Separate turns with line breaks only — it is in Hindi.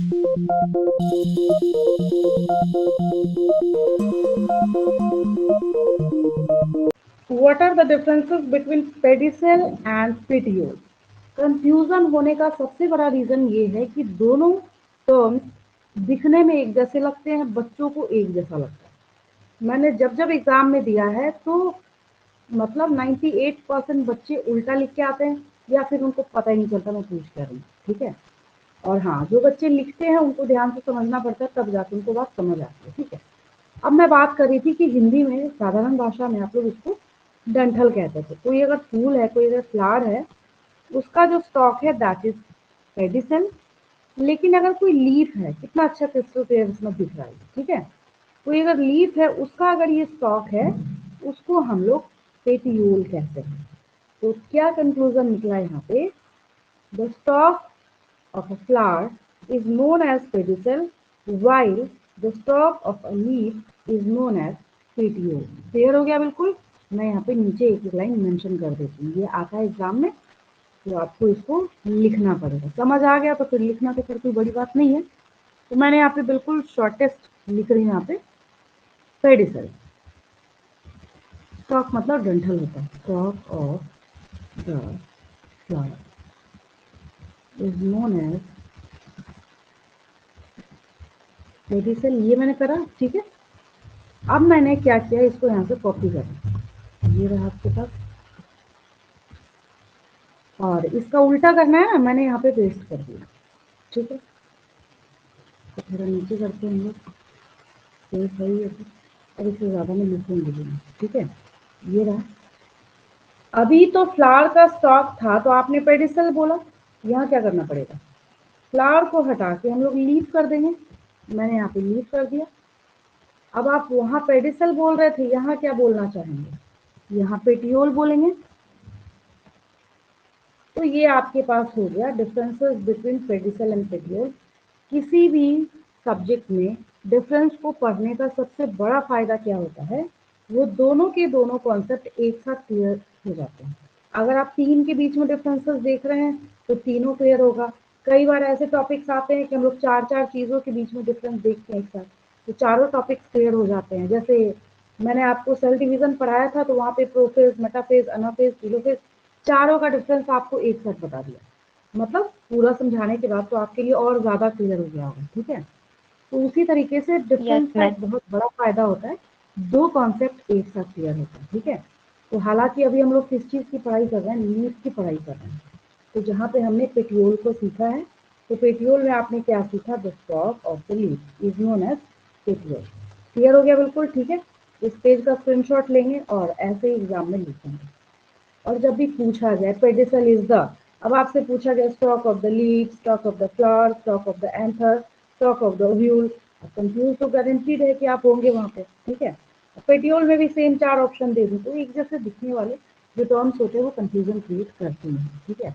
What are the differences between pedicel and petiole? Confusion होने का सबसे बड़ा रीजन ये है कि दोनों टर्म्स दिखने में एक जैसे लगते हैं, बच्चों को एक जैसा लगता है। मैंने जब जब एग्जाम में दिया है तो मतलब 98% बच्चे उल्टा लिख के आते हैं या फिर उनको पता ही नहीं चलता मैं पूछ क्या रही हूँ। ठीक है, और हाँ, जो बच्चे लिखते हैं उनको ध्यान से समझना पड़ता है, तब जाके उनको बात समझ आती है। ठीक है, अब मैं बात कर रही थी कि हिंदी में साधारण भाषा में आप लोग इसको डंठल कहते थे। कोई अगर फूल है, कोई अगर फ्लावर है, उसका जो स्टॉक है दैट इज पेडिसल। लेकिन अगर कोई लीफ है, कितना अच्छा क्रिस्टल क्लियर इसमें दिख रहा है। ठीक है, कोई अगर लीफ है, उसका अगर ये स्टॉक है, उसको हम लोग पेटियोल कहते हैं। तो क्या कंक्लूजन निकला यहाँ पे? The stock of a flower is known as pedicel, while the stalk of a leaf is known as petiole. Clear हो गया बिल्कुल? मैं यहाँ पे नीचे एक लाइन मेंशन कर देती हूँ, ये आता है एग्जाम में, तो आपको इसको लिखना पड़ेगा। समझ आ गया तो फिर लिखना तो फिर कोई बड़ी बात नहीं है। तो मैंने यहाँ पे बिल्कुल शॉर्टेस्ट लिख रही हूँ यहाँ पे पेडिसल। स्टॉक मतलब डंठल होता है। Stalk of the flower is known as pedicel. ये मैंने करा। ठीक है, अब मैंने क्या किया, इसको यहाँ से कॉपी करा, ये रहा आपके पास, और इसका उल्टा करना है ना, मैंने यहाँ पे पेस्ट कर दिया। ठीक है, तो थोड़ा नीचे करते हैं हम लोग, ये सही है। अब इससे ज़्यादा मैं लिखूंगी नहीं। ठीक है, ये रहा। अभी तो फ्लावर का स्टॉक था तो आपने पेडिसल बोला, यहाँ क्या करना पड़ेगा, फ्लावर को हटा के हम लोग लीफ कर देंगे। मैंने यहाँ पे लीफ कर दिया। अब आप वहाँ पेडिसल बोल रहे थे, यहाँ क्या बोलना चाहेंगे? यहाँ पेटियोल बोलेंगे। तो ये आपके पास हो गया differences between pedicel and petiole. किसी भी सब्जेक्ट में डिफरेंस को पढ़ने का सबसे बड़ा फायदा क्या होता है, वो दोनों के दोनों कॉन्सेप्ट एक साथ क्लियर हो जाते हैं। अगर आप तीन के बीच में डिफरेंसेस देख रहे हैं तो तीनों क्लियर होगा। कई बार ऐसे टॉपिक्स आते हैं कि हम लोग चार चार चीज़ों के बीच में डिफरेंस देखते हैं एक साथ, तो चारों टॉपिक्स क्लियर हो जाते हैं। जैसे मैंने आपको सेल डिवीजन पढ़ाया था, तो वहाँ पे प्रोफेज, मेटाफेज, अनाफेज, टेलोफेज, चारों का डिफरेंस आपको एक साथ बता दिया। मतलब पूरा समझाने के बाद तो आपके लिए और ज़्यादा क्लियर हो गया होगा। ठीक है, तो उसी तरीके से
यस
डिफरेंस का
मैम।
एक बहुत बड़ा फायदा होता है, दो कॉन्सेप्ट एक साथ क्लियर होता है। ठीक है, तो हालांकि अभी हम लोग किस चीज़ की पढ़ाई कर रहे हैं, लीफ की पढ़ाई कर रहे हैं। तो जहाँ पे हमने पेटियोल को सीखा है, तो पेटियोल में आपने क्या सीखा, the stalk of the leaf is known as petiole. Clear हो गया बिल्कुल? ठीक है, इस पेज का स्क्रीनशॉट लेंगे और ऐसे ही एग्जाम में लिखेंगे। और जब भी पूछा जाए पेडिसल इज द, अब आपसे पूछा गया stock of the leaf, stock of the flower, stock of the anther, stock of the ovule, confuse तो गारंटीड है कि आप होंगे वहां पे। ठीक है, पेटियोल में भी सेम चार ऑप्शन दे दूं तो एक जैसे दिखने वाले जो टर्म्स होते हैं वो कंफ्यूजन क्रिएट करते हैं। ठीक है,